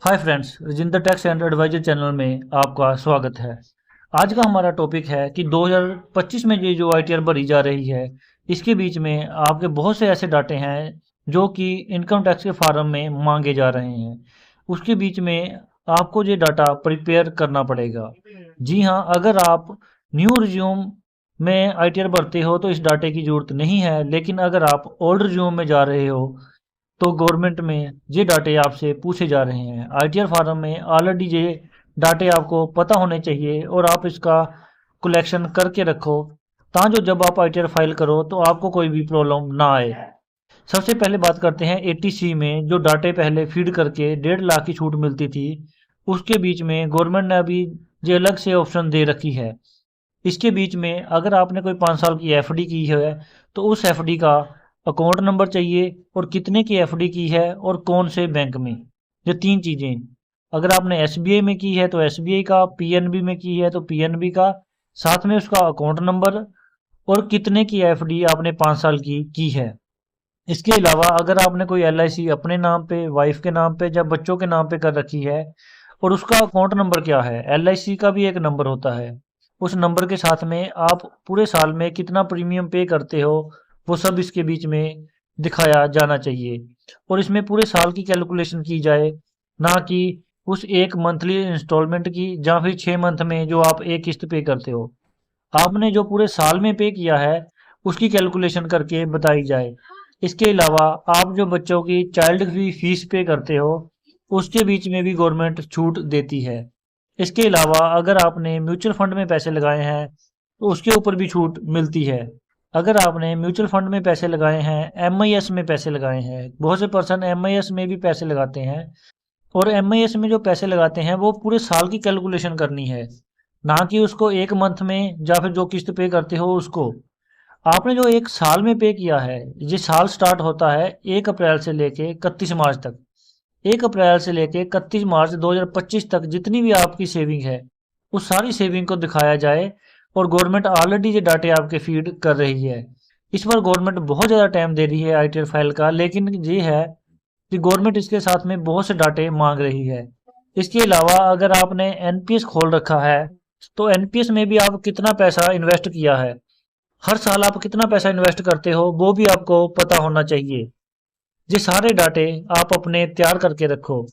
Hi friends, Rajinder tax and adviser channel में आपका स्वागत है। आज का हमारा टॉपिक है कि 2025 में ये जो आईटीआर भरी जा रही है, इसके बीच में आपके बहुत से ऐसे डाटे हैं जो कि इनकम टैक्स के फार्म में मांगे जा रहे हैं। उसके बीच में आपको ये डाटा प्रिपेयर करना पड़ेगा। जी हाँ, अगर आप न्यू रिज्यूम में आईटीआर भरते हो तो इस डाटे की ज़रूरत नहीं है, लेकिन अगर आप ओल्ड रिज्यूम में जा रहे हो तो गवर्नमेंट में ये डाटे आपसे पूछे जा रहे हैं। आईटीआर फार्म में ऑलरेडी ये डाटे आपको पता होने चाहिए और आप इसका कलेक्शन करके रखो, ताकि जब आप आईटीआर फाइल करो तो आपको कोई भी प्रॉब्लम ना आए। सबसे पहले बात करते हैं एटीसी में जो डाटे पहले फीड करके 1.5 लाख की छूट मिलती थी, उसके बीच में गवर्नमेंट ने अभी ये अलग से ऑप्शन दे रखी है। इसके बीच में अगर आपने कोई 5 साल की एफडी की है तो उस एफडी का अकाउंट नंबर चाहिए और कितने की एफडी की है और कौन से बैंक में, ये 3 चीज़ें। अगर आपने एसबीआई में की है तो एसबीआई का, पीएनबी में की है तो पीएनबी का, साथ में उसका अकाउंट नंबर और कितने की एफडी आपने 5 साल की है। इसके अलावा अगर आपने कोई एलआईसी अपने नाम पे, वाइफ के नाम पे या बच्चों के नाम पे कर रखी है और उसका अकाउंट नंबर क्या है, एलआईसी का भी एक नंबर होता है, उस नंबर के साथ में आप पूरे साल में कितना प्रीमियम पे करते हो वो सब इसके बीच में दिखाया जाना चाहिए। और इसमें पूरे साल की कैलकुलेशन की जाए, ना कि उस एक मंथली इंस्टॉलमेंट की या फिर 6 मंथ में जो आप एक किस्त पे करते हो। आपने जो पूरे साल में पे किया है उसकी कैलकुलेशन करके बताई जाए। इसके अलावा आप जो बच्चों की चाइल्ड की फीस पे करते हो उसके बीच में भी गवर्नमेंट छूट देती है। इसके अलावा अगर आपने म्यूचुअल फंड में पैसे लगाए हैं तो उसके ऊपर भी छूट मिलती है। अगर आपने म्यूचुअल फंड में पैसे लगाए हैं, एमआईएस में पैसे लगाए हैं, बहुत से पर्सन एमआईएस में भी पैसे लगाते हैं, और एमआईएस में जो पैसे लगाते हैं वो पूरे साल की कैलकुलेशन करनी है, ना कि उसको एक मंथ में या फिर जो किस्त पे करते हो उसको। आपने जो एक साल में पे किया है, ये साल स्टार्ट होता है 1 अप्रैल से लेके 31 मार्च तक। 1 अप्रैल से लेके 31 मार्च 2025 तक जितनी भी आपकी सेविंग है उस सारी सेविंग को दिखाया जाए। और गवर्नमेंट ऑलरेडी ये डाटे आपके फीड कर रही है। इस पर गवर्नमेंट बहुत ज़्यादा टाइम दे रही है आईटीआर फाइल का, लेकिन ये है कि गवर्नमेंट इसके साथ में बहुत से डाटे मांग रही है। इसके अलावा अगर आपने एनपीएस खोल रखा है तो एनपीएस में भी आप कितना पैसा इन्वेस्ट किया है, हर साल आप कितना पैसा इन्वेस्ट करते हो वो भी आपको पता होना चाहिए। ये सारे डाटे आप अपने तैयार करके रखो।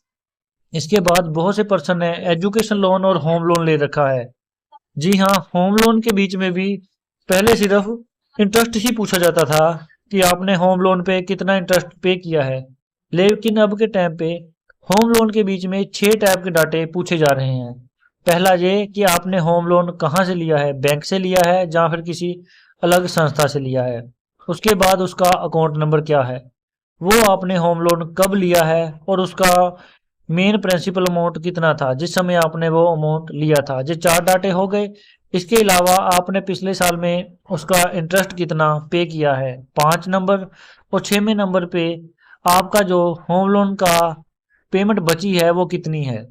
इसके बाद बहुत से पर्सन ने एजुकेशन लोन और होम लोन ले रखा है। जी हाँ, होम लोन के बीच में भी पहले सिर्फ इंटरेस्ट ही पूछा जाता था कि आपने होम लोन पे कितना इंटरेस्ट पे किया है, लेकिन अब के टाइम पे होम लोन के बीच में 6 टाइप के डाटे पूछे जा रहे हैं। पहला ये कि आपने होम लोन कहाँ से लिया है, बैंक से लिया है या फिर किसी अलग संस्था से लिया है। उसके बाद उसका अकाउंट नंबर क्या है, वो आपने होम लोन कब लिया है और उसका मेन प्रिंसिपल अमाउंट कितना था जिस समय आपने वो अमाउंट लिया था। ये 4 डाटे हो गए। इसके अलावा आपने पिछले साल में उसका इंटरेस्ट कितना पे किया है, 5 नंबर। और 6वें नंबर पे आपका जो होम लोन का पेमेंट बची है वो कितनी है।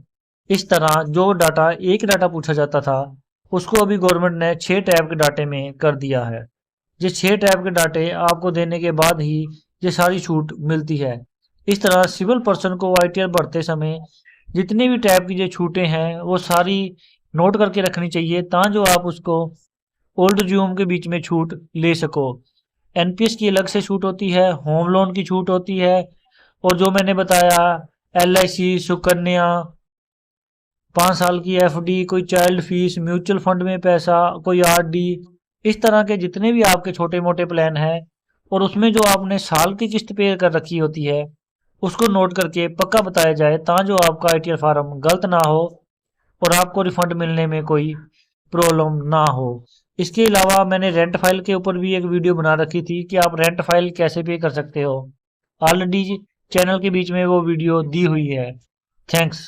इस तरह जो डाटा एक डाटा पूछा जाता था उसको अभी गवर्नमेंट ने 6 टाइप के डाटे में कर दिया है। ये 6 टाइप के डाटे आपको देने के बाद ही ये सारी छूट मिलती है। इस तरह सिविल पर्सन को आईटीआर भरते समय जितनी भी टाइप की जो छूटें हैं वो सारी नोट करके रखनी चाहिए, ताकि जो आप उसको ओल्ड रिज्यूम के बीच में छूट ले सको। एनपीएस की अलग से छूट होती है, होम लोन की छूट होती है, और जो मैंने बताया एलआईसी, सुकन्या, 5 साल की एफडी, कोई चाइल्ड फीस, म्यूचुअल फंड में पैसा, कोई आरडी, इस तरह के जितने भी आपके छोटे मोटे प्लान हैं और उसमें जो आपने साल की किस्त पे कर रखी होती है उसको नोट करके पक्का बताया जाए, ताकि जो आपका आईटीआर फार्म गलत ना हो और आपको रिफंड मिलने में कोई प्रॉब्लम ना हो। इसके अलावा मैंने रेंट फाइल के ऊपर भी एक वीडियो बना रखी थी कि आप रेंट फाइल कैसे पे कर सकते हो। ऑलरेडी चैनल के बीच में वो वीडियो दी हुई है। थैंक्स।